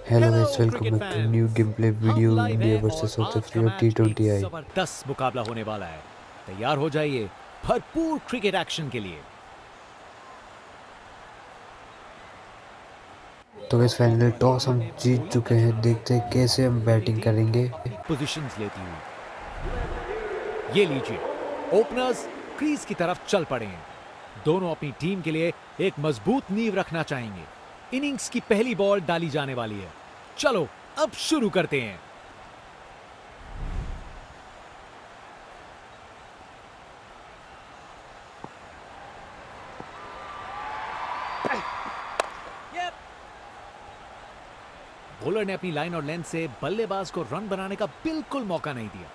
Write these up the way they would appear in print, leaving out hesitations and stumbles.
Hello hello guys, welcome cricket back to new fans. Game play हम video. Live India हैं versus और South आज का Africa match एक T20 आई। जबरदस्त मुकाबला होने वाला है। तैयार हो जाइए भरपूर क्रिकेट एक्शन के लिए। तो गाइस फाइनली टॉस हम जीत चुके हैं। देखते हैं कैसे हम बैटिंग करेंगे। अपनी पोजीशंस लेती हुई ये लीजिए, ओपनर्स क्रीज की तरफ चल पड़े हैं। दोनों अपनी टीम के लिए एक मजबूत नींव रखना चाहेंगे। इनिंग्स की पहली बॉल डाली जाने वाली है। चलो अब शुरू करते हैं। बॉलर ने अपनी लाइन और लेंथ से बल्लेबाज को रन बनाने का बिल्कुल मौका नहीं दिया।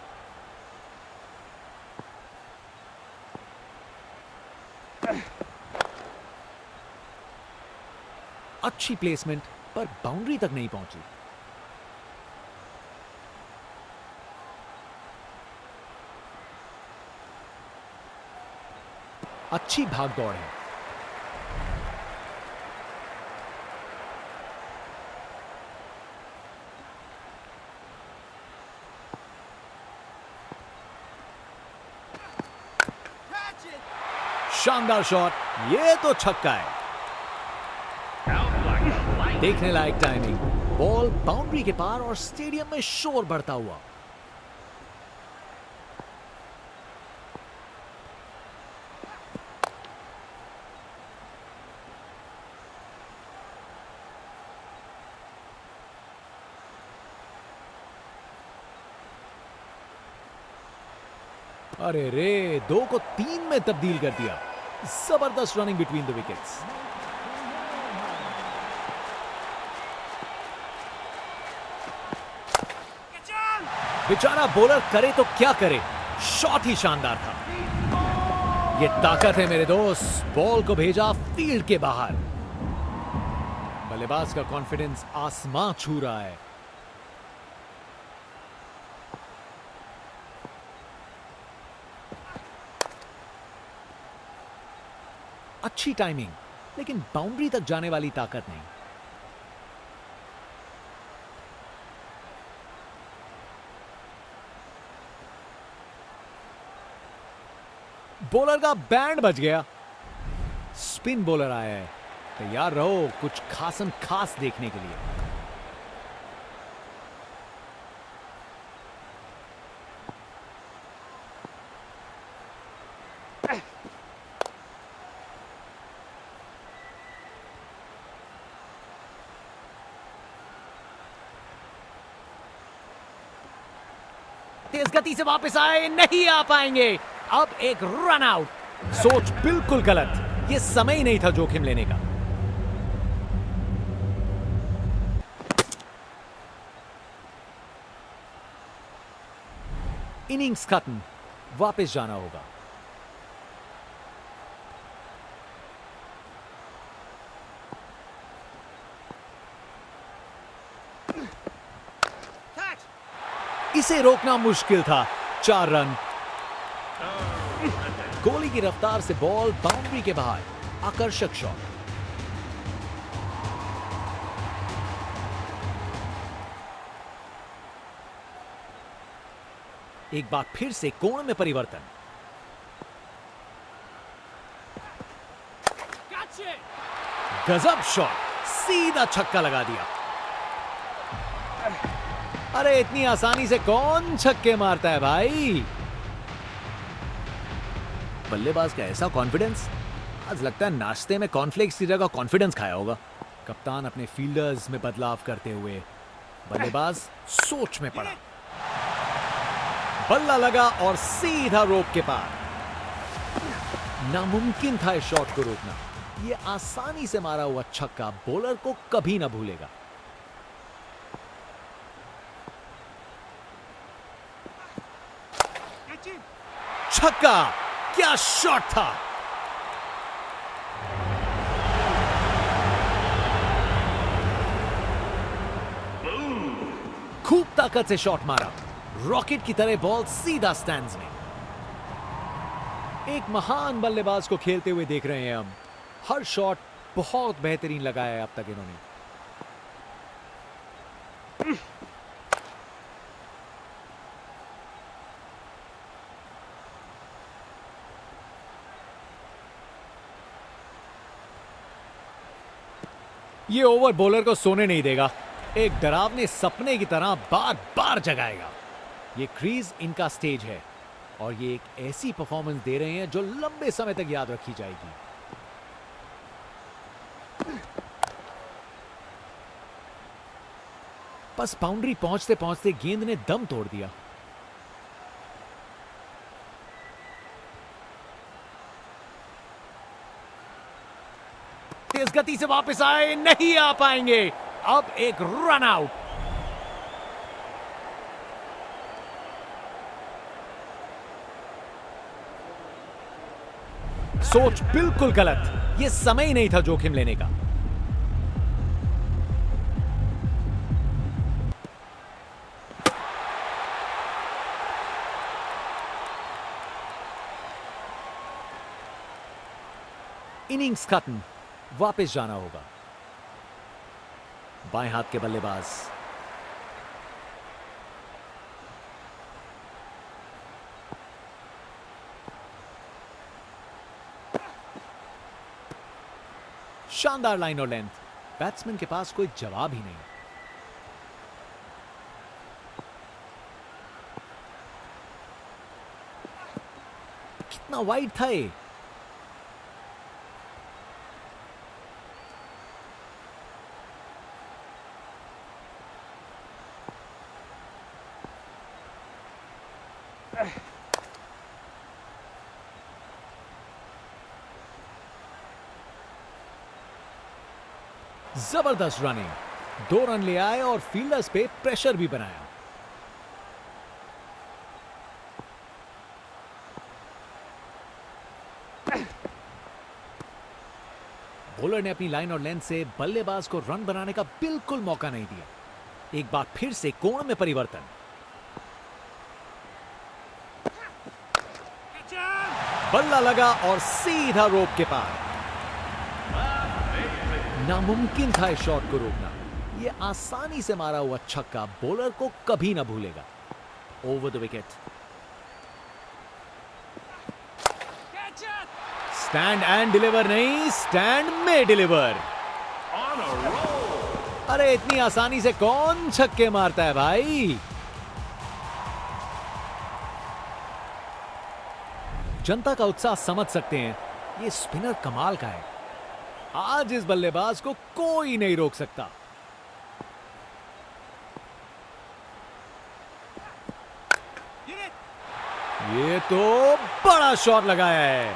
अच्छी प्लेसमेंट पर बाउंड्री तक नहीं पहुंची। अच्छी भागदौड़ है। शानदार शॉट, ये तो छक्का है। देखने लायक टाइमिंग। बॉल बाउंड्री के पार और स्टेडियम में शोर बढ़ता हुआ। अरे रे, 2 को 3 में तब्दील कर दिया। जबरदस्त रनिंग बिटवीन द विकेट्स। बेचारा बॉलर करे तो क्या करे, शॉट ही शानदार था। ये ताकत है मेरे दोस्त। बॉल को भेजा फील्ड के बाहर। बल्लेबाज का कॉन्फिडेंस आसमां छू रहा है। अच्छी टाइमिंग, लेकिन बाउंड्री तक जाने वाली ताकत नहीं। बॉलर का बैंड बज गया। स्पिन बॉलर आया है। तैयार रहो कुछ खासम खास देखने के लिए। तेज गति से वापस आए, नहीं आ पाएंगे। अब एक रन आउट। सोच बिल्कुल गलत। यह समय ही नहीं था जोखिम लेने का। इनिंग्स खत्म, वापस जाना होगा। इसे रोकना मुश्किल था। 4 रन। कोहली की रफ्तार से बॉल बाउंड्री के बाहर। आकर्षक शॉट। एक बार फिर से कोण में परिवर्तन। गजब शॉट, सीधा छक्का लगा दिया। अरे इतनी आसानी से कौन छक्के मारता है भाई। बल्लेबाज का ऐसा कॉन्फिडेंस, आज लगता है नाश्ते में कॉर्नफ्लेक्स की जगह कॉन्फिडेंस खाया होगा। कप्तान अपने फील्डर्स में बदलाव करते हुए बल्लेबाज सोच में पड़ा। बल्ला लगा और सीधा रोप के पार। नामुमकिन था इस शॉट को रोकना। यह आसानी से मारा हुआ छक्का बॉलर को कभी ना भूलेगा। छक्का, क्या शॉट था। खूब ताकत से शॉट मारा। रॉकेट की तरह बॉल सीधा स्टैंड्स में। एक महान बल्लेबाज को खेलते हुए देख रहे हैं हम। हर शॉट बहुत बेहतरीन लगाया है अब तक इन्होंने। ये ओवर बॉलर को सोने नहीं देगा, एक डरावने सपने की तरह बार बार जगाएगा। ये क्रीज इनका स्टेज है और ये एक ऐसी परफॉर्मेंस दे रहे हैं जो लंबे समय तक याद रखी जाएगी। बस बाउंड्री पहुंचते पहुंचते गेंद ने दम तोड़ दिया। तेज गति से वापस आए, नहीं आ पाएंगे। अब एक रन आउट। सोच बिल्कुल गलत, यह समय ही नहीं था जोखिम लेने का। इनिंग्स खत्म, वापस जाना होगा। बाएं हाथ के बल्लेबाज शानदार लाइन और लेंथ, बैट्समैन के पास कोई जवाब ही नहीं। कितना वाइड था ये। जबरदस्त रनिंग, 2 रन ले आए और फील्डर्स पे प्रेशर भी बनाया। बॉलर ने अपनी लाइन और लेंथ से बल्लेबाज को रन बनाने का बिल्कुल मौका नहीं दिया। एक बार फिर से कोण में परिवर्तन। बल्ला लगा और सीधा रोप के पार। नामुमकिन था इस शॉट को रोकना। यह आसानी से मारा हुआ छक्का बॉलर को कभी ना भूलेगा। Over the wicket. Stand and deliver नहीं, स्टैंड में डिलीवर। अरे इतनी आसानी से कौन छक्के मारता है भाई। जनता का उत्साह समझ सकते हैं, ये स्पिनर कमाल का है। आज इस बल्लेबाज को कोई नहीं रोक सकता। ये तो बड़ा शॉट लगाया है।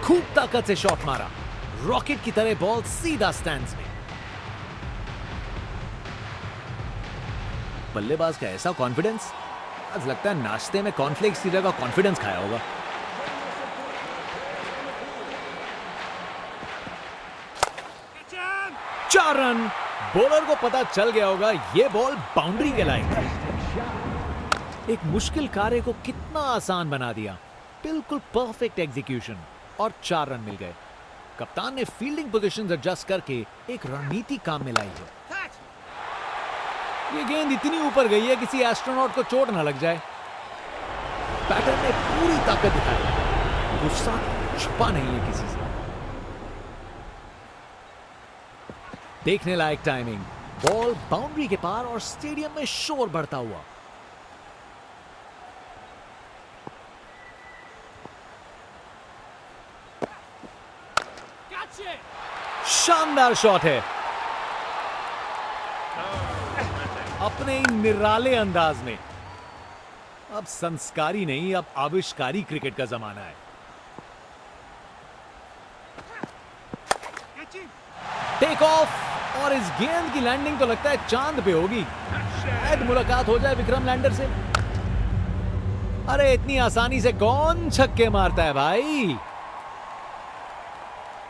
खूब ताकत से शॉट मारा, रॉकेट की तरह बॉल सीधा स्टैंड्स में। बल्लेबाज का ऐसा कॉन्फिडेंस, आज लगता है नाश्ते में कॉर्नफ्लेक्स की जगह कॉन्फिडेंस खाया होगा। चार रन। बॉलर को पता चल गया होगा यह बॉल बाउंड्री के लायक है। एक मुश्किल कार्य को कितना आसान बना दिया। बिल्कुल परफेक्ट एग्जीक्यूशन और 4 रन मिल गए। कप्तान ने फील्डिंग पोजीशंस एडजस्ट करके एक रणनीति काम में लाई है। ये गेंद इतनी ऊपर गई है किसी एस्ट्रोनॉट को चोट ना लग जाए। बैटर ने पूरी ताकत दिखाई, गुस्सा छुपा नहीं है किसी से। देखने लायक टाइमिंग, बॉल बाउंड्री के पार और स्टेडियम में शोर बढ़ता हुआ। शानदार शॉट है। अपने इन निराले अंदाज में। अब संस्कारी नहीं, अब आविष्कारी क्रिकेट का जमाना है। टेक ऑफ, और इस गेंद की लैंडिंग तो लगता है चांद पे होगी। शायद मुलाकात हो जाए विक्रम लैंडर से। अरे इतनी आसानी से कौन छक्के मारता है भाई।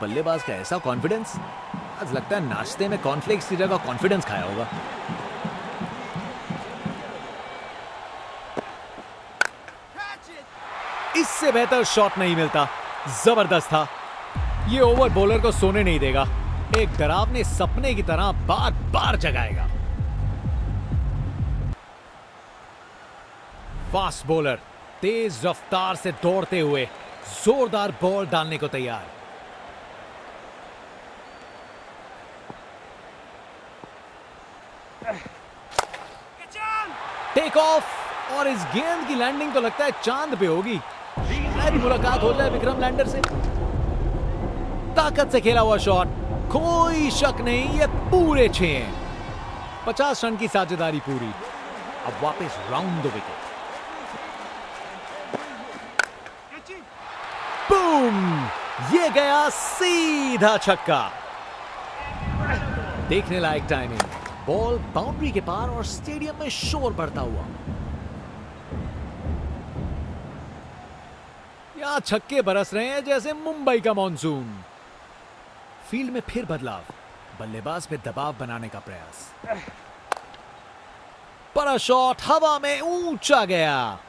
बल्लेबाज का ऐसा कॉन्फिडेंस, आज लगता है नाश्ते में कॉर्नफ्लेक्स की जगह कॉन्फिडेंस खाया होगा। इससे बेहतर शॉट नहीं मिलता। जबरदस्त था। ये ओवर बॉलर को सोने नहीं देगा, एक डरावने सपने की तरह बार बार जगाएगा। फास्ट बॉलर तेज रफ्तार से दौड़ते हुए जोरदार बॉल डालने को तैयार। टेक ऑफ और इस गेंद की लैंडिंग तो लगता है चांद पे होगी। शायद मुलाकात हो जाए विक्रम लैंडर से। ताकत से खेला हुआ शॉट, कोई शक नहीं ये पूरे 6 हैं। 50 रन की साझेदारी पूरी। अब वापस राउंड द विकेट। बूम, ये गया सीधा छक्का। देखने लायक टाइमिंग, बॉल बाउंड्री के पार और स्टेडियम में शोर बढ़ता हुआ। यहां छक्के बरस रहे हैं जैसे मुंबई का मॉनसून। फील्ड में फिर बदलाव, बल्लेबाज पे दबाव बनाने का प्रयास। बड़ा शॉट हवा में ऊंचा गया।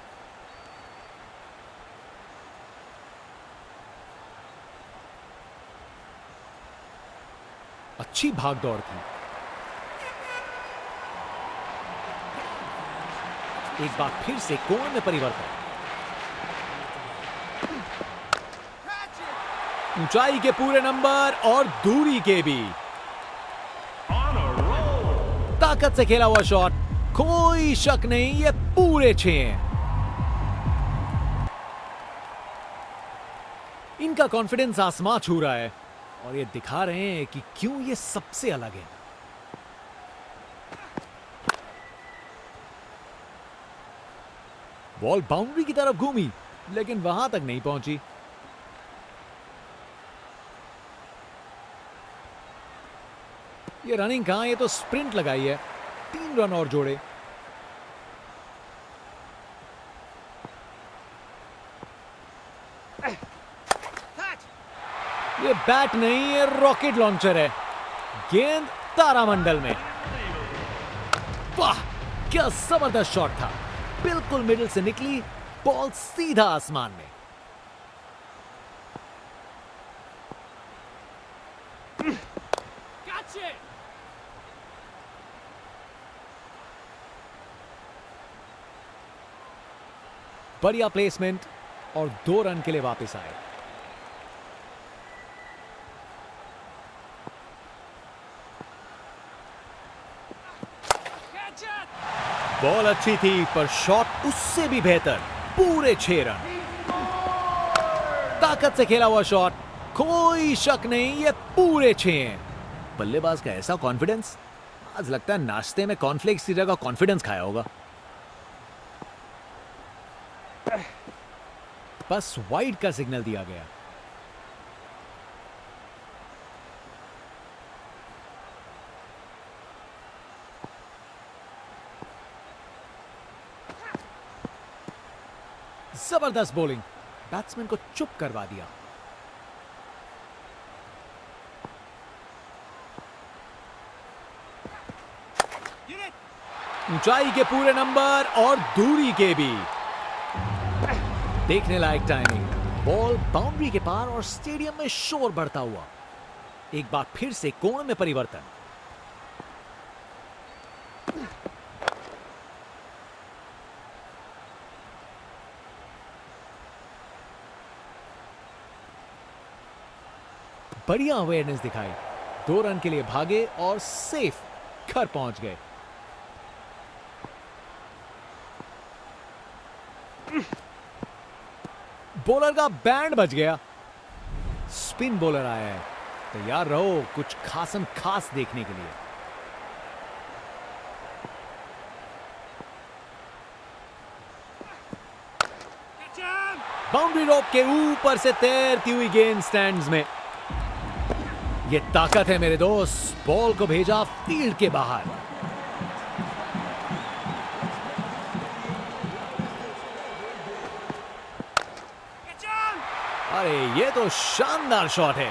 अच्छी भागदौड़ थी। एक बार फिर से कोण में परिवर्तन। ऊंचाई के पूरे नंबर और दूरी के भी। ताकत से खेला हुआ शॉट, कोई शक नहीं ये पूरे 6 हैं। इनका कॉन्फिडेंस आसमां छू रहा है और ये दिखा रहे हैं कि क्यों ये सबसे अलग है। बॉल बाउंड्री की तरफ घूमी लेकिन वहां तक नहीं पहुंची। ये रनिंग कहां, ये तो स्प्रिंट लगाई है। 3 रन और जोड़े। ये बैट नहीं, ये रॉकेट लॉन्चर है। गेंद तारामंडल में। वाह, क्या जबरदस्त शॉट था। बिल्कुल मिडिल से निकली, बॉल सीधा आसमान में। बढ़िया प्लेसमेंट और 2 रन के लिए वापस आए। बॉल अच्छी थी पर शॉट उससे भी बेहतर। पूरे 6 रन। ताकत से खेला हुआ शॉट, कोई शक नहीं ये पूरे 6 हैं। बल्लेबाज का ऐसा कॉन्फिडेंस, आज लगता है नाश्ते में कॉर्नफ्लेक्स की जगह कॉन्फिडेंस खाया होगा। बस वाइड का सिग्नल दिया गया। जबरदस्त बॉलिंग, बैट्समैन को चुप करवा दिया। ऊंचाई के पूरे नंबर और दूरी के भी। देखने लायक टाइमिंग, बॉल बाउंड्री के पार और स्टेडियम में शोर बढ़ता हुआ। एक बार फिर से कोण में परिवर्तन। बढ़िया अवेयरनेस दिखाई। 2 रन के लिए भागे और सेफ घर पहुंच गए। बॉलर का बैंड बज गया। स्पिन बॉलर आया है, तैयार रहो कुछ खासम खास देखने के लिए। बाउंड्री रोप के ऊपर से तैरती हुई गेंद स्टैंड्स में। ये ताकत है मेरे दोस्त। बॉल को भेजा फील्ड के बाहर। अरे ये तो शानदार शॉट है।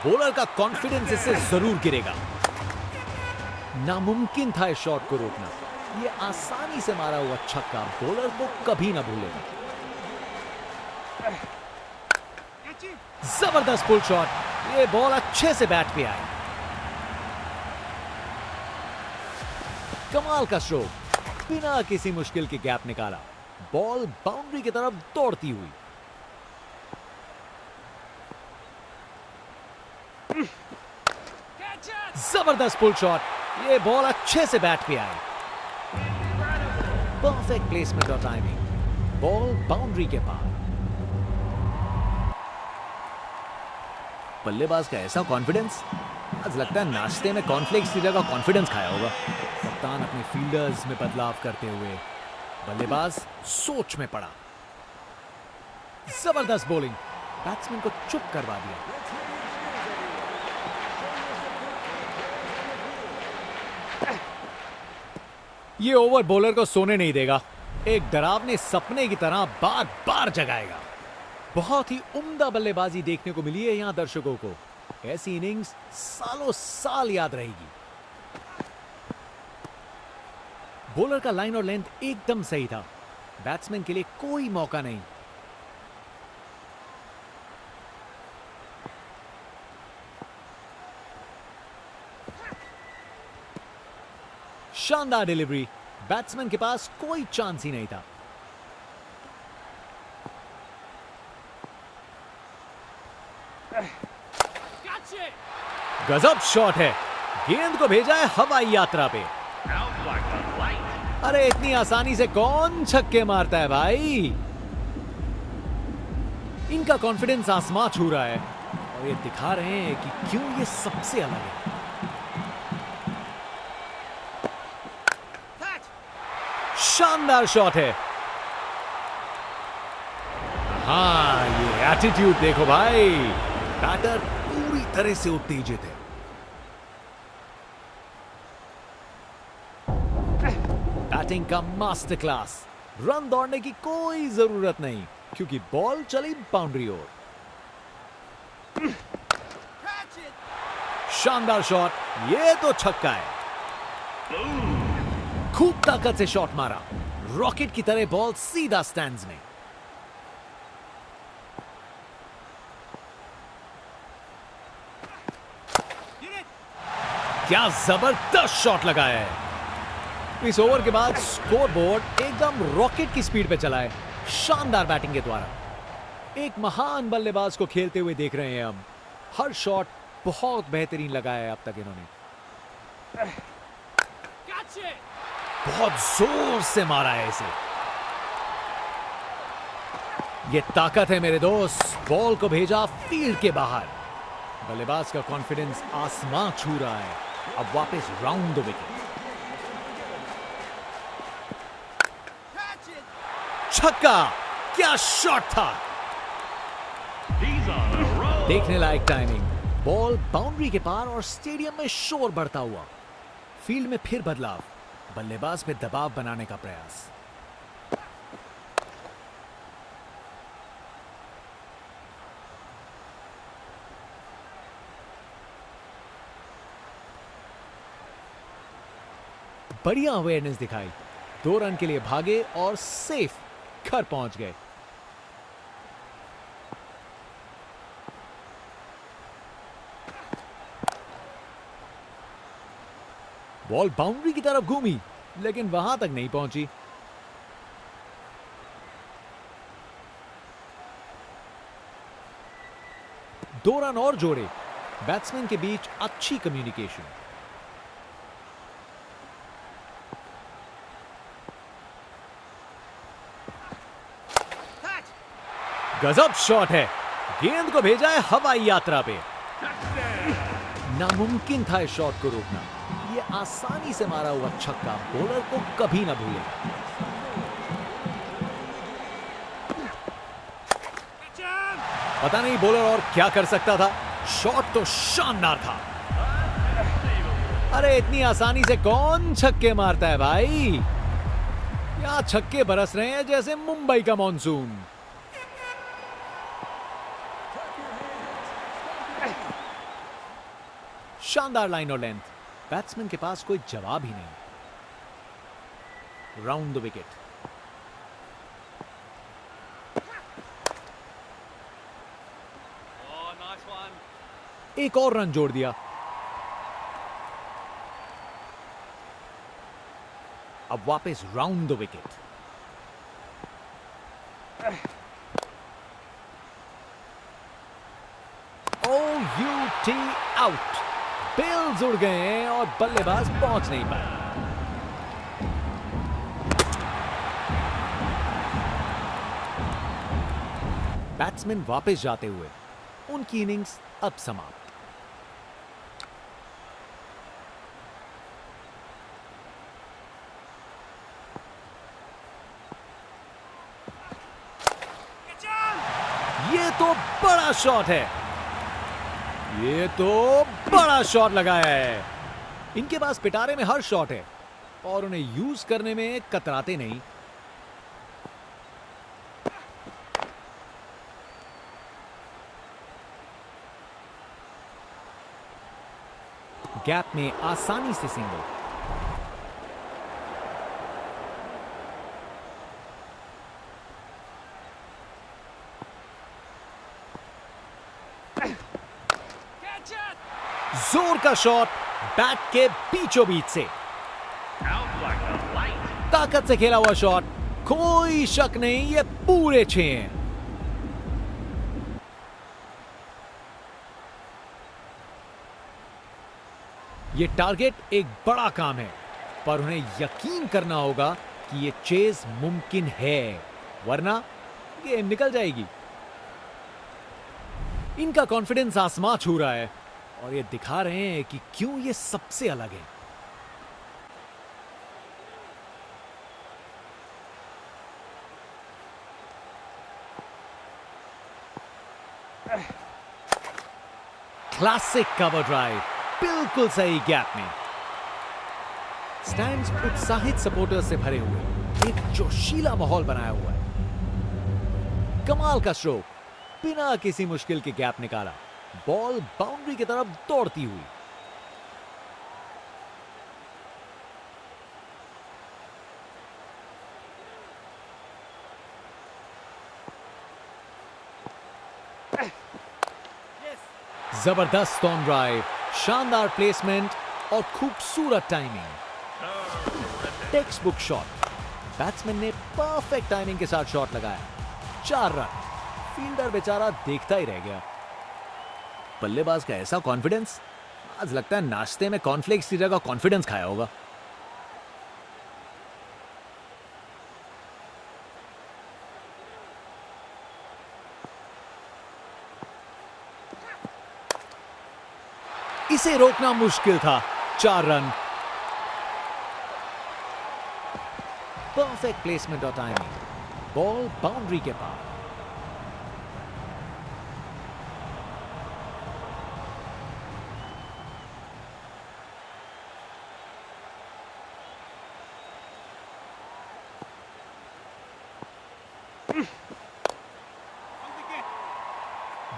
बॉलर का कॉन्फिडेंस इससे जरूर गिरेगा। नामुमकिन था इस शॉट को रोकना। ये आसानी से मारा हुआ छक्का बॉलर को कभी ना भूलेगा। जबरदस्त पुल शॉट। ये बॉल अच्छे से बैट पे आई। कमाल का स्ट्रोक, बिना किसी मुश्किल के गैप निकाला, बॉल बाउंड्री की तरफ दौड़ती हुई। जबरदस्त पुल शॉट, ये बॉल अच्छे से बैट पे आई। परफेक्ट प्लेसमेंट और टाइमिंग, बॉल बाउंड्री के पार। बल्लेबाज का ऐसा कॉन्फिडेंस, आज लगता है नाश्ते में कॉर्नफ्लेक्स की जगह कॉन्फिडेंस खाया होगा। कप्तान अपने फील्डर्स में बदलाव करते हुए बल्लेबाज सोच में पड़ा। जबरदस्त बॉलिंग, बैट्समैन को चुप करवा दिया। ये ओवर बॉलर को सोने नहीं देगा, एक डरावने सपने की तरह बार बार जगाएगा। बहुत ही उम्दा बल्लेबाजी देखने को मिली है यहां दर्शकों को। ऐसी इनिंग्स सालों साल याद रहेगी। बॉलर का लाइन और लेंथ एकदम सही था, बैट्समैन के लिए कोई मौका नहीं। शानदार डिलीवरी, बैट्समैन के पास कोई चांस ही नहीं था। गजब शॉट है, गेंद को भेजा है हवाई यात्रा पे। अरे इतनी आसानी से कौन छक्के मारता है भाई। इनका कॉन्फिडेंस आसमां छू रहा है और ये दिखा रहे हैं कि क्यों ये सबसे अलग है। शानदार शॉट है। हाँ, ये एटीट्यूड देखो भाई, बैटर पूरी तरह से उत्तेजित है। बैटिंग का मास्टर क्लास, रन दौड़ने की कोई जरूरत नहीं क्योंकि बॉल चली बाउंड्री ओर। शानदार शॉट, ये तो छक्का है। खूब ताकत से शॉट मारा, रॉकेट की तरह बॉल सीधा स्टैंड्स में। क्या जबरदस्त शॉट लगाया है। इस ओवर के बाद स्कोर बोर्ड एकदम रॉकेट की स्पीड पे चला है, शानदार बैटिंग के द्वारा। एक महान बल्लेबाज को खेलते हुए देख रहे हैं हम। हर शॉट बहुत बेहतरीन लगाया है अब तक इन्होंने। बहुत जोर से मारा है इसे। ये ताकत है मेरे दोस्त, बॉल को भेजा फील्ड के बाहर। बल्लेबाज का कॉन्फिडेंस आसमां छू रहा है। अब वापस राउंड द विकेट। छक्का, क्या शॉट था। देखने लायक टाइमिंग, बॉल बाउंड्री के पार और स्टेडियम में शोर बढ़ता हुआ। फील्ड में फिर बदलाव, बल्लेबाज पे दबाव बनाने का प्रयास। बढ़िया अवेयरनेस दिखाई, 2 रन के लिए भागे और सेफ घर पहुंच गए। बॉल बाउंड्री की तरफ घूमी लेकिन वहां तक नहीं पहुंची। दो रन और जोड़े, बैट्समैन के बीच अच्छी कम्युनिकेशन। गजब शॉट है, गेंद को भेजा है हवाई यात्रा पे। नामुमकिन था इस शॉट को रोकना। ये आसानी से मारा हुआ छक्का बॉलर को कभी ना भूले। पता नहीं बॉलर और क्या कर सकता था, शॉट तो शानदार था। अरे इतनी आसानी से कौन छक्के मारता है भाई। यहां छक्के बरस रहे हैं जैसे मुंबई का मॉनसून। शानदार लाइन और लेंथ, बैट्समैन के पास कोई जवाब ही नहीं। Round the wicket. एक और रन जोड़ दिया। अब वापस round the wicket. OUT out. Bails उड़ गए हैं और बल्लेबाज पहुंच नहीं पाए। बैट्समैन वापस जाते हुए उनकी इनिंग्स अब समाप्त। ये तो बड़ा शॉट है, ये तो बड़ा शॉट लगाया है। इनके पास पिटारे में हर शॉट है और उन्हें यूज करने में कतराते नहीं। गैप में आसानी से सिंगल। जोर का शॉट बैट के बीचों बीच से, ताकत से खेला हुआ शॉट, कोई शक नहीं ये पूरे 6 हैं। ये टारगेट एक बड़ा काम है, पर उन्हें यकीन करना होगा कि ये चेज मुमकिन है, वरना गेम निकल जाएगी। इनका कॉन्फिडेंस आसमां छू रहा है और ये दिखा रहे हैं कि क्यों ये सबसे अलग है। क्लासिक कवर ड्राइव, बिल्कुल सही गैप में। स्टैंड्स उत्साहित सपोर्टर्स से भरे हुए, एक जोशीला माहौल बनाया हुआ है। कमाल का स्ट्रोक, बिना किसी मुश्किल के गैप निकाला, बॉल बाउंड्री की तरफ दौड़ती हुई। जबरदस्त ऑन ड्राइव, शानदार प्लेसमेंट और खूबसूरत timing. Text book shot, batsman ने परफेक्ट टाइमिंग के साथ शॉट लगाया। 4 रन। फील्डर बेचारा देखता ही रह गया। बल्लेबाज का ऐसा कॉन्फिडेंस, आज लगता है नाश्ते में कॉर्नफ्लेक्स की जगह कॉन्फिडेंस खाया होगा। इसे रोकना मुश्किल था। 4 रन। परफेक्ट प्लेसमेंट और टाइमिंग, बॉल बाउंड्री के पार।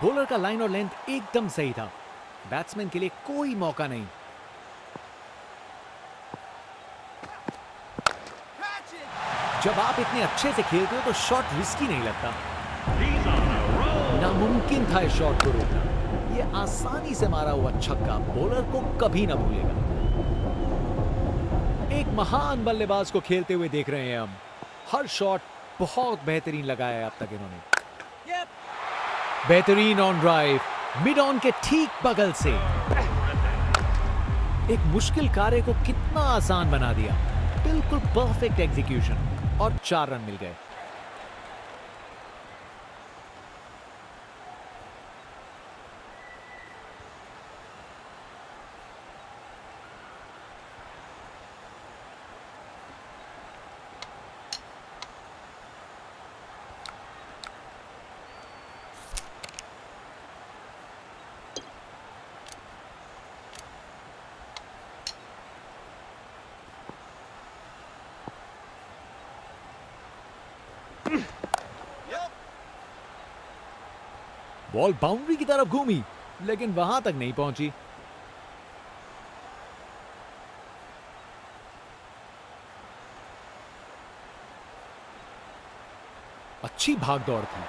बॉलर का लाइन और लेंथ एकदम सही था, बैट्समैन के लिए कोई मौका नहीं। जब आप इतने अच्छे से खेलते हो तो शॉट रिस्की नहीं लगता। नामुमकिन था इस शॉट को रोकना। ये आसानी से मारा हुआ छक्का बॉलर को कभी ना भूलेगा। एक महान बल्लेबाज को खेलते हुए देख रहे हैं हम। हर शॉट बहुत बेहतरीन लगाया है अब तक इन्होंने। बेहतरीन ऑन ड्राइव, मिड ऑन के ठीक बगल से। एक मुश्किल कार्य को कितना आसान बना दिया। बिल्कुल परफेक्ट एग्जीक्यूशन और 4 रन मिल गए। बॉल बाउंड्री की तरफ घूमी, लेकिन वहां तक नहीं पहुंची। अच्छी भागदौड़ थी।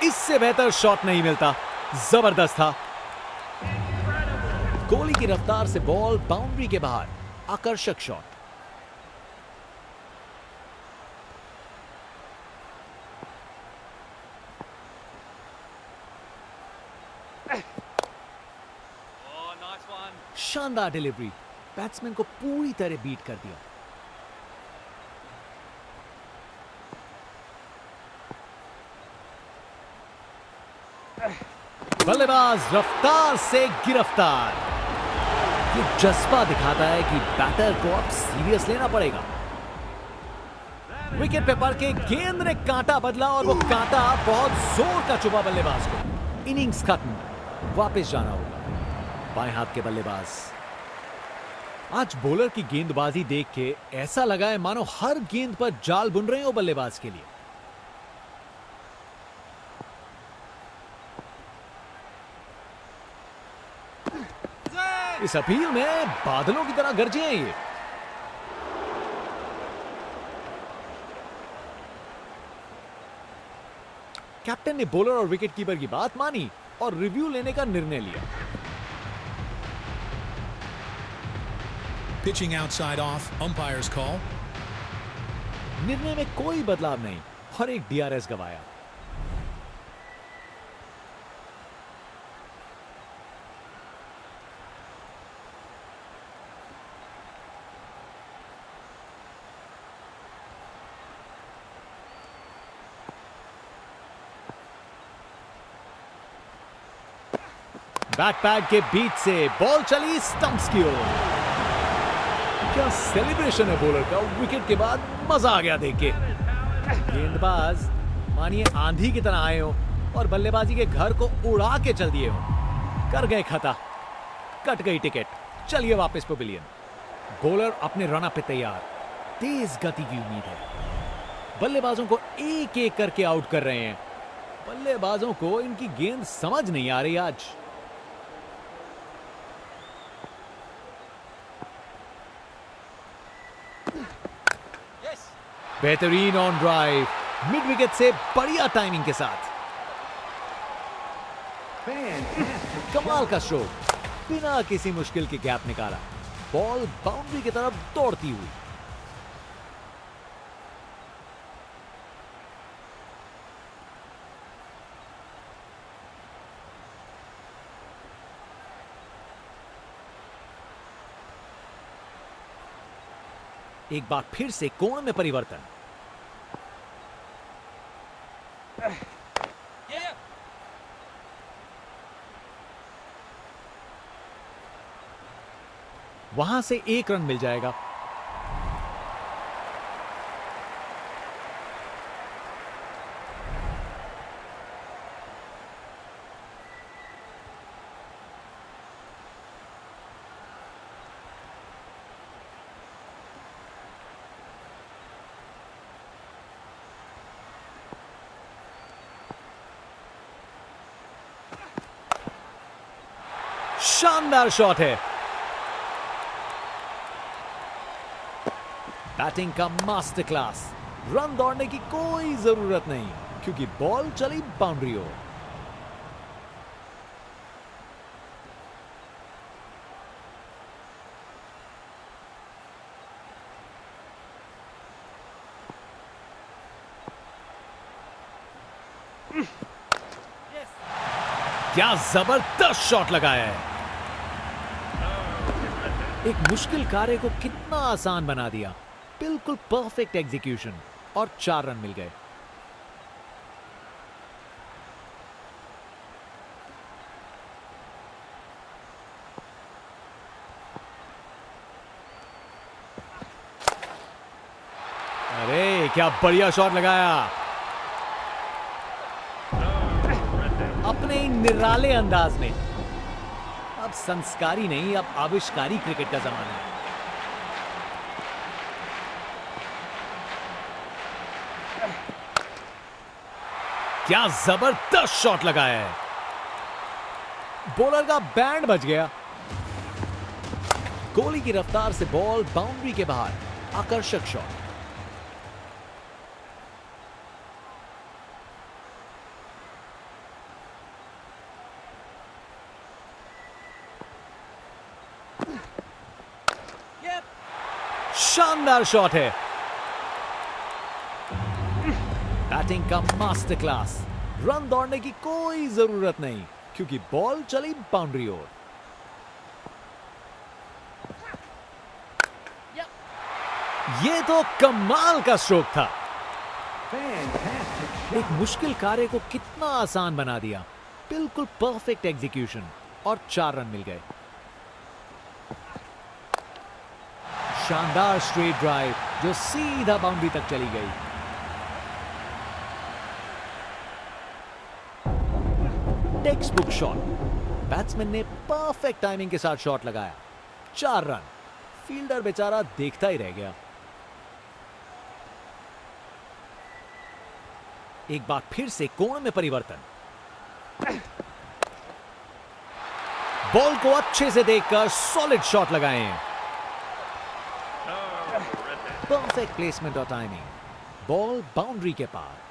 इससे बेहतर शॉट नहीं मिलता, जबरदस्त था। कोहली की रफ्तार से बॉल बाउंड्री के बाहर, आकर्षक शॉट। शानदार डिलीवरी, बैट्समैन को पूरी तरह बीट कर दिया। बल्लेबाज रफ्तार से गिरफ्तार। ये जज्बा दिखाता है कि बैटर को अब सीरियस लेना पड़ेगा। विकेट पे पड़ के गेंद ने कांटा बदला और वो कांटा बहुत जोर का चुभा बल्लेबाज को। इनिंग्स खत्म, वापस जाना होगा। बाएं हाथ के बल्लेबाज। आज बॉलर की गेंदबाजी देख के ऐसा लगा है मानो हर गेंद पर जाल बुन रहे हो बल्लेबाज के लिए। इस अपील में बादलों की तरह गरजे हैं ये। कैप्टन ने बॉलर और विकेट कीपर की बात मानी और रिव्यू लेने का निर्णय लिया। Pitching outside off, umpire's call. निर्णय में कोई बदलाव नहीं और एक डीआरएस गवाया। बैक पैड के बीच से बॉल चली स्टंप्स की ओर। क्या सेलिब्रेशन है बॉलर का, विकेट के बाद मजा आ गया देख के। गेंदबाज मानिए आंधी की तरह आए हो और बल्लेबाजी के घर को उड़ा के चल दिए हो। कर गए खता, कट गई टिकट, चलिए वापस पवेलियन। बॉलर अपने रन पे तैयार, तेज गति की उम्मीद है। बल्लेबाजों को एक एक करके आउट कर रहे हैं। बल्लेबाजों को इनकी गेंद समझ नहीं आ रही आज। बेहतरीन ऑन ड्राइव, मिड विकेट से बढ़िया टाइमिंग के साथ। कमाल का स्ट्रोक, बिना किसी मुश्किल के गैप निकाला। बॉल बाउंड्री की तरफ दौड़ती हुई। एक बार फिर से कोण में परिवर्तन। वहां से एक रन मिल जाएगा। शानदार शॉट है। बैटिंग का मास्टर क्लास। रन दौड़ने की कोई जरूरत नहीं क्योंकि बॉल चली बाउंड्री ओर। क्या जबरदस्त शॉट लगाया है। एक मुश्किल कार्य को कितना आसान बना दिया। बिल्कुल परफेक्ट एग्जीक्यूशन और 4 रन मिल गए। अरे क्या बढ़िया शॉट लगाया। अपने निराले अंदाज में। अब संस्कारी नहीं, अब आविष्कारी क्रिकेट का जमाना है। क्या जबरदस्त शॉट लगाया है। बॉलर का बैंड बज गया। कोहली की रफ्तार से बॉल बाउंड्री के बाहर, आकर्षक शॉट। शानदार शॉट है। बैटिंग का मास्टर क्लास। रन दौड़ने की कोई जरूरत नहीं क्योंकि बॉल चली बाउंड्री ओर। ये तो कमाल का स्ट्रोक था। एक मुश्किल कार्य को कितना आसान बना दिया। बिल्कुल परफेक्ट एग्जीक्यूशन और 4 रन मिल गए। शानदार स्ट्रेट ड्राइव जो सीधा बाउंड्री तक चली गई। Text book shot. बैट्समैन ने परफेक्ट टाइमिंग के साथ शॉट लगाया। 4 रन। फील्डर बेचारा देखता ही रह गया। एक बार फिर से कोण में परिवर्तन। बॉल को अच्छे से देखकर सॉलिड शॉट लगाए हैं। परफेक्ट प्लेसमेंट और टाइमिंग। बॉल बाउंड्री के पार।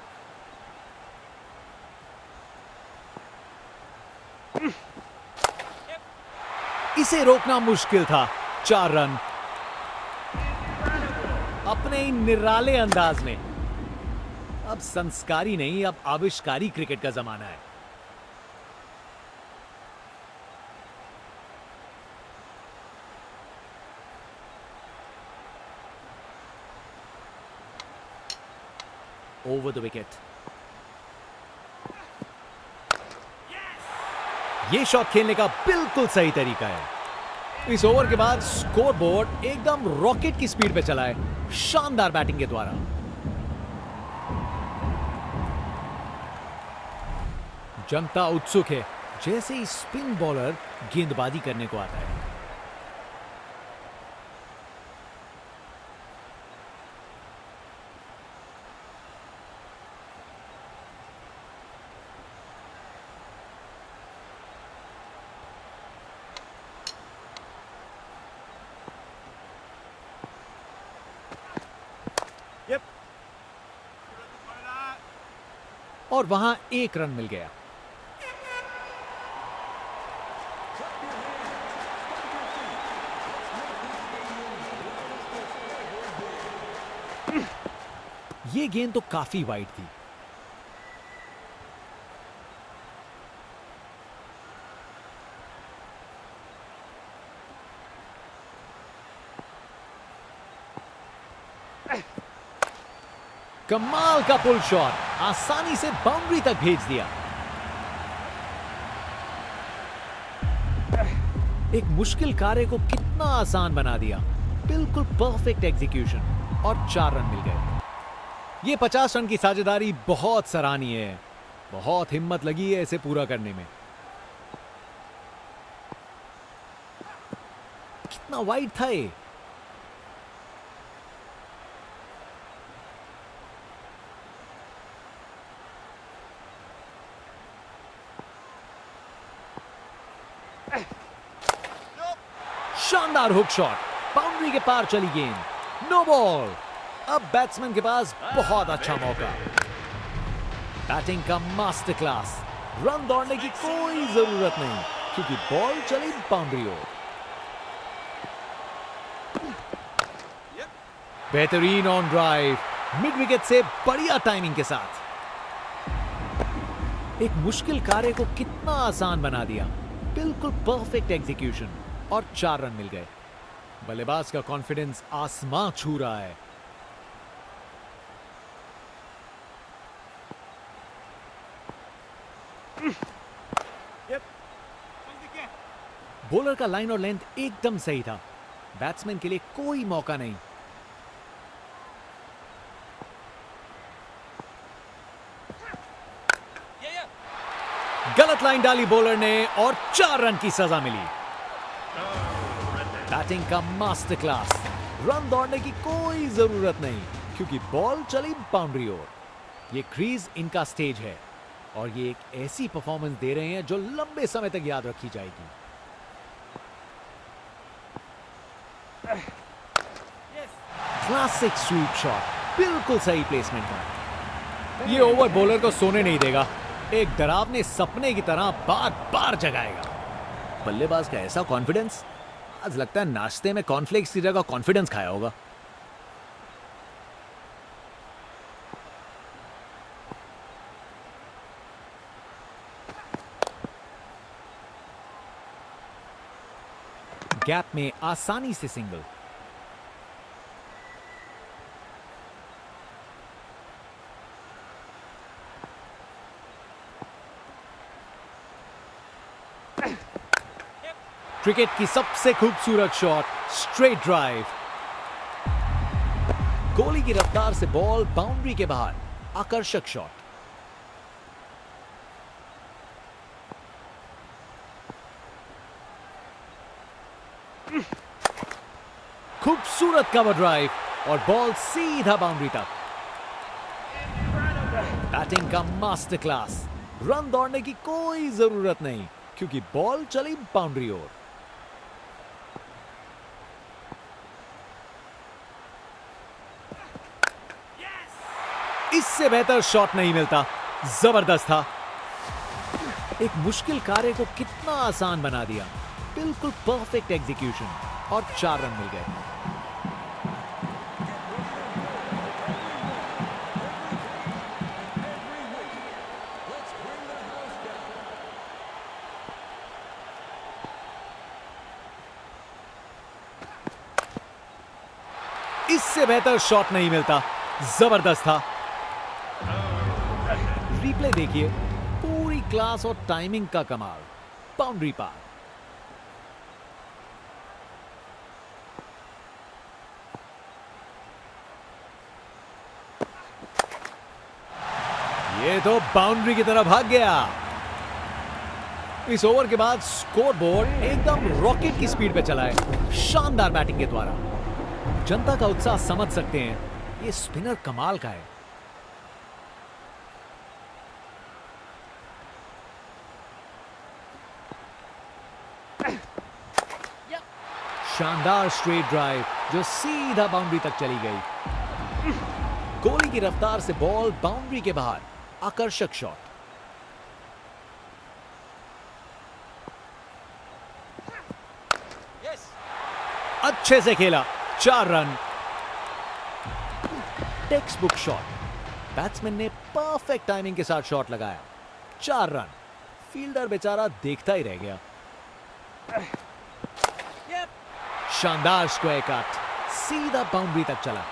इसे रोकना मुश्किल था। 4 रन। अपने ही निराले अंदाज में। अब संस्कारी नहीं, अब आविष्कारी क्रिकेट का जमाना है। Over the wicket. ये शॉट खेलने का बिल्कुल सही तरीका है। इस ओवर के बाद स्कोरबोर्ड एकदम रॉकेट की स्पीड पे चला है शानदार बैटिंग के द्वारा। जनता उत्सुक है जैसे ही स्पिन बॉलर गेंदबाजी करने को आता है। और वहां 1 रन मिल गया। ये गेंद तो काफी वाइड थी। कमाल का पुल शॉट, आसानी से बाउंड्री तक भेज दिया। एक मुश्किल कार्य को कितना आसान बना दिया। बिल्कुल परफेक्ट एग्जीक्यूशन और 4 रन मिल गए। ये 50 रन की साझेदारी बहुत सराहनीय है। बहुत हिम्मत लगी है इसे पूरा करने में। कितना वाइड था ये। शानदार हुक शॉट, बाउंड्री के पार चली गेंद। No ball. अब बैट्समैन के पास बहुत अच्छा मौका। बैटिंग का मास्टर क्लास। रन दौड़ने की कोई जरूरत नहीं क्योंकि बॉल चली बाउंड्री ओर। बेहतरीन ऑन ड्राइव, मिड विकेट से बढ़िया टाइमिंग के साथ। एक मुश्किल कार्य को कितना आसान बना दिया। बिल्कुल परफेक्ट एग्जीक्यूशन और 4 रन मिल गए। बल्लेबाज का कॉन्फिडेंस आसमां छू रहा है। बॉलर का लाइन और लेंथ एकदम सही था। बैट्समैन के लिए कोई मौका नहीं। गलत लाइन डाली बॉलर ने और 4 रन की सजा मिली। बैटिंग का मास्टर क्लास। रन दौड़ने की कोई जरूरत नहीं क्योंकि बॉल चली बाउंड्री ओर। ये क्रीज इनका स्टेज है और ये एक ऐसी परफॉर्मेंस दे रहे हैं जो लंबे समय तक याद रखी जाएगी। क्लासिक स्वीप शॉट, बिल्कुल सही प्लेसमेंट था। ये ओवर बॉलर को सोने नहीं देगा। एक डरावने सपने की तरह बार बार जगाएगा। बल्लेबाज का ऐसा कॉन्फिडेंस, आज लगता है नाश्ते में कॉर्नफ्लेक्स की जगह कॉन्फिडेंस खाया होगा। गैप में आसानी से सिंगल। क्रिकेट की सबसे खूबसूरत शॉट, स्ट्रेट ड्राइव। गोली की रफ्तार से बॉल बाउंड्री के बाहर, आकर्षक शॉट। खूबसूरत कवर ड्राइव और बॉल सीधा बाउंड्री तक। बैटिंग का मास्टर क्लास। रन दौड़ने की कोई जरूरत नहीं क्योंकि बॉल चली बाउंड्री ओर। इससे बेहतर शॉट नहीं मिलता। जबरदस्त था। एक मुश्किल कार्य को कितना आसान बना दिया। बिल्कुल परफेक्ट एग्जीक्यूशन और 4 रन मिल गए। इससे बेहतर शॉट नहीं मिलता। जबरदस्त था। रिप्ले देखिए, पूरी क्लास और टाइमिंग का कमाल। बाउंड्री पार। ये तो बाउंड्री की तरफ भाग गया। इस ओवर के बाद स्कोर बोर्ड एकदम रॉकेट की स्पीड पे चला है, शानदार बैटिंग के द्वारा। जनता का उत्साह समझ सकते हैं, ये स्पिनर कमाल का है। शानदार स्ट्रेट ड्राइव जो सीधा बाउंड्री तक चली गई। गोली की रफ्तार से बॉल बाउंड्री के बाहर, आकर्षक शॉट। अच्छे से खेला, 4 run. Text book shot. Batsman ने परफेक्ट टाइमिंग के साथ शॉट लगाया, 4 रन। फील्डर बेचारा देखता ही रह गया। शानदार स्क्वायर कट, सीधा बाउंड्री तक चला।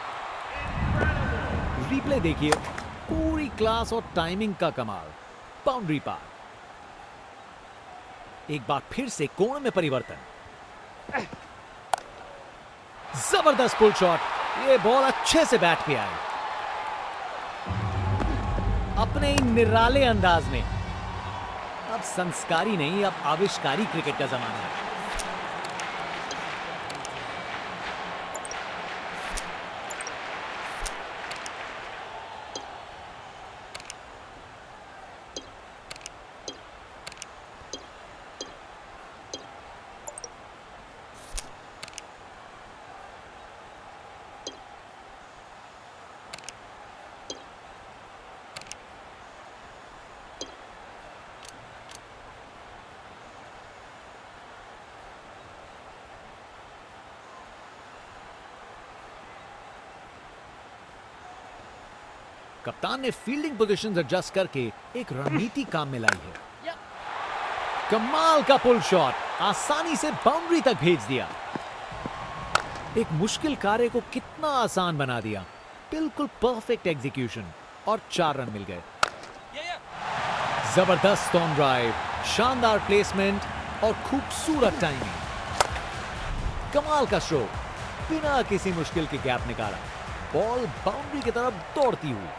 रिप्ले देखिए, पूरी क्लास और टाइमिंग का कमाल। बाउंड्री पार। एक बार फिर से कोण में परिवर्तन। जबरदस्त पुल शॉट। ये बॉल अच्छे से बैट पे आई, अपने ही निराले अंदाज में। अब संस्कारी नहीं, अब आविष्कारी क्रिकेट का जमाना है। कप्तान ने फील्डिंग पोजीशंस एडजस्ट करके एक रणनीति काम में लाई है। कमाल का पुल शॉट, आसानी से बाउंड्री तक भेज दिया। एक मुश्किल कार्य को कितना आसान बना दिया। बिल्कुल परफेक्ट एग्जीक्यूशन और 4 रन मिल गए। जबरदस्त ऑन ड्राइव, शानदार प्लेसमेंट और खूबसूरत टाइमिंग। कमाल का स्ट्रोक, बिना किसी मुश्किल के गैप निकाला। बॉल बाउंड्री की तरफ दौड़ती हुई।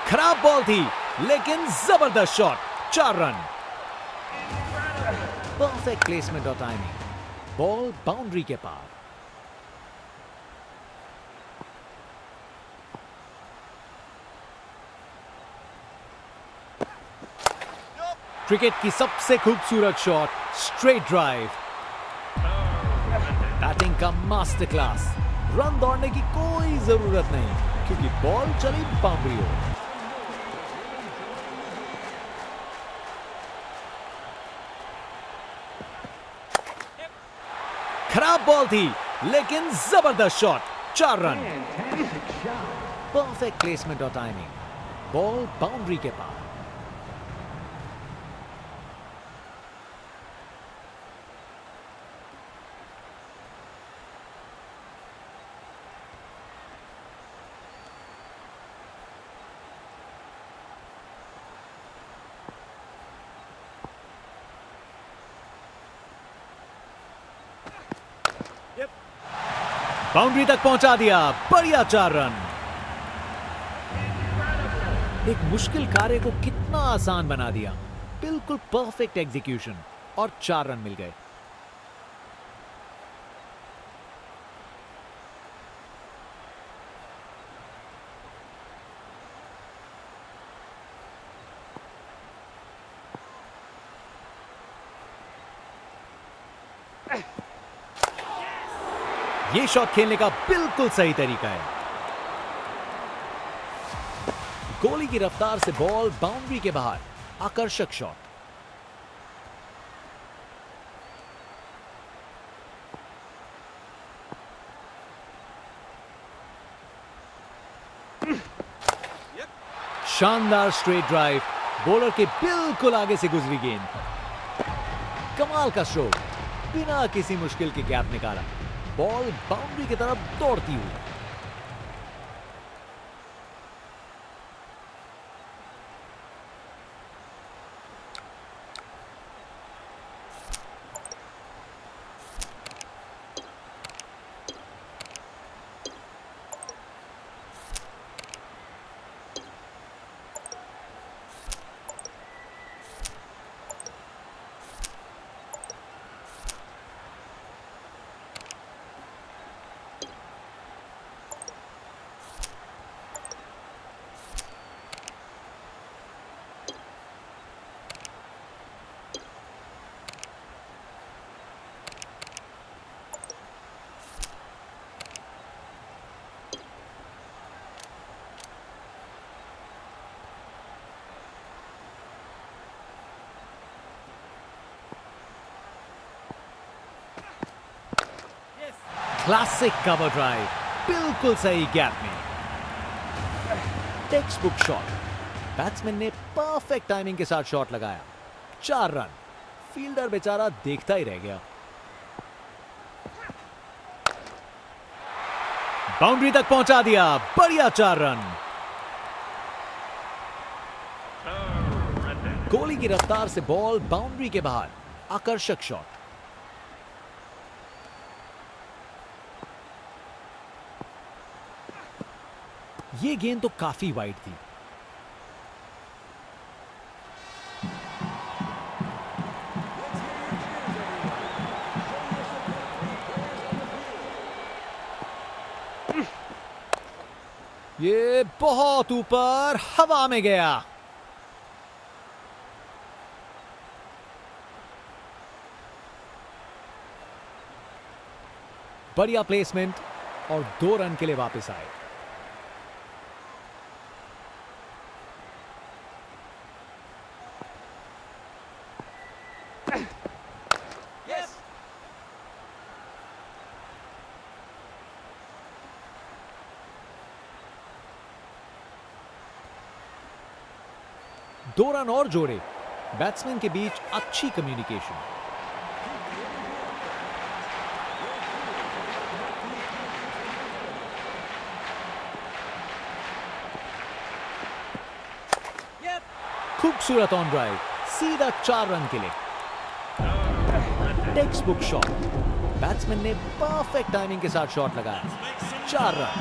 खराब बॉल थी लेकिन जबरदस्त शॉट, 4 रन। परफेक्ट प्लेसमेंट और टाइमिंग। बॉल बाउंड्री के पार। क्रिकेट की सबसे खूबसूरत शॉट, स्ट्रेट ड्राइव। का मास्टर क्लास। रन दौड़ने की कोई जरूरत नहीं क्योंकि बॉल चली बाउंड्री ओर। खराब बॉल थी लेकिन जबरदस्त शॉट। 4 रन। परफेक्ट प्लेसमेंट और टाइमिंग। बॉल बाउंड्री के पार। बाउंड्री तक पहुंचा दिया। बढ़िया 4 रन। एक मुश्किल कार्य को कितना आसान बना दिया। बिल्कुल परफेक्ट एग्जीक्यूशन और 4 रन मिल गए। ये शॉट खेलने का बिल्कुल सही तरीका है। गोली की रफ्तार से बॉल बाउंड्री के बाहर। आकर्षक शॉट। शानदार स्ट्रेट ड्राइव। बॉलर के बिल्कुल आगे से गुजरी गेंद। कमाल का स्ट्रोक। बिना किसी मुश्किल के गैप निकाला। बॉल बाउंड्री की तरफ दौड़ती हुई। Classic cover drive. बिल्कुल सही गैप में। Text book shot. बैट्समैन ने परफेक्ट टाइमिंग के साथ शॉट लगाया। 4 रन। फील्डर बेचारा देखता ही रह गया। बाउंड्री तक पहुंचा दिया। बढ़िया 4 रन। गोली की रफ्तार से बॉल बाउंड्री के बाहर। आकर्षक शॉट। ये गेंद तो काफी वाइड थी। ये बहुत ऊपर हवा में गया। बढ़िया प्लेसमेंट और 2 रन के लिए वापस आए। दो रन और जोड़े। बैट्समैन के बीच अच्छी कम्युनिकेशन। खूबसूरत ऑन ड्राइव। सीधा 4 रन के लिए। Text book shot. बैट्समैन ने परफेक्ट टाइमिंग के साथ शॉट लगाया। 4 रन।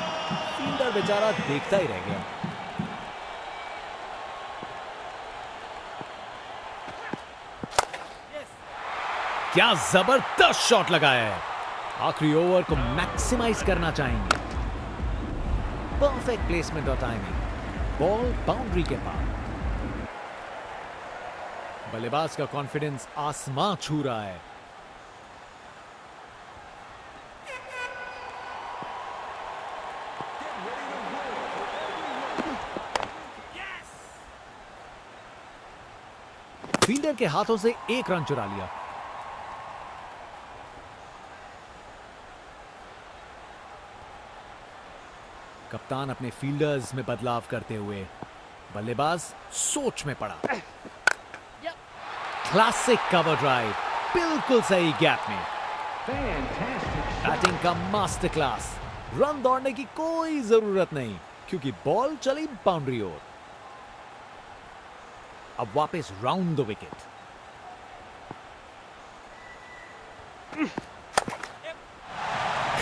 फील्डर बेचारा देखता ही रह गया। क्या जबरदस्त शॉट लगाया है। आखिरी ओवर को मैक्सिमाइज करना चाहेंगे। परफेक्ट प्लेसमेंट और टाइमिंग। बॉल बाउंड्री के पार। बल्लेबाज का कॉन्फिडेंस आसमां छू रहा है। फील्डर के हाथों से एक रन चुरा लिया। कप्तान अपने फील्डर्स में बदलाव करते हुए बल्लेबाज सोच में पड़ा। क्लासिक कवर ड्राइव, बिल्कुल सही गैप में। बैटिंग का मास्टर क्लास। रन दौड़ने की कोई जरूरत नहीं क्योंकि बॉल चली बाउंड्री ओर। अब वापस राउंड द विकेट।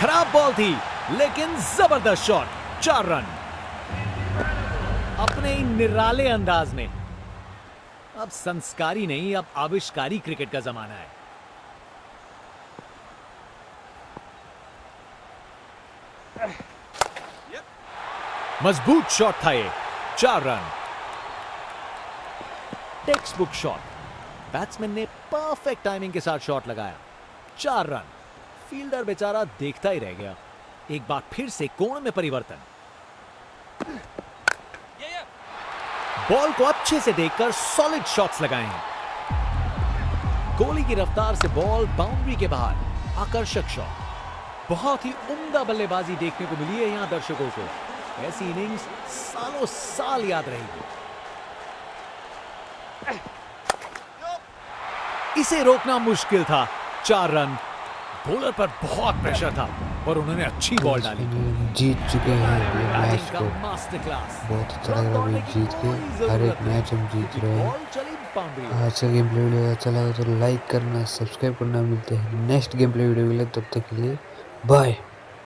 खराब बॉल थी लेकिन जबरदस्त शॉट। 4 रन अपने ही निराले अंदाज में। अब संस्कारी नहीं, अब आविष्कारी क्रिकेट का जमाना है। मजबूत शॉट था ये। 4 run. Text book shot. Batsman ने परफेक्ट टाइमिंग के साथ शॉट लगाया। 4 रन। फील्डर बेचारा देखता ही रह गया। एक बार फिर से कोण में परिवर्तन। बॉल को अच्छे से देखकर सॉलिड शॉट्स लगाए हैं। गोली की रफ्तार से बॉल बाउंड्री के बाहर। आकर्षक शॉट। बहुत ही उम्दा बल्लेबाजी देखने को मिली है यहां दर्शकों को। ऐसी इनिंग्स सालों साल याद रहेगी। इसे रोकना मुश्किल था। 4 रन। बॉलर पर बहुत प्रेशर था पर उन्होंने अच्छी बॉल डाली। जीत चुके हैं ये मैच बैटिंग का को। Master class. बहुत अच्छा लग रहा है अभी जीत के। हर एक मैच हम जीत रहे हैं। बॉल चली बाउंड्री। आज का गेम प्ले वीडियो अच्छा लगा तो लाइक करना, सब्सक्राइब करना। मिलते हैं नेक्स्ट गेम प्ले वीडियो के लिए। तब तक के लिए बाय।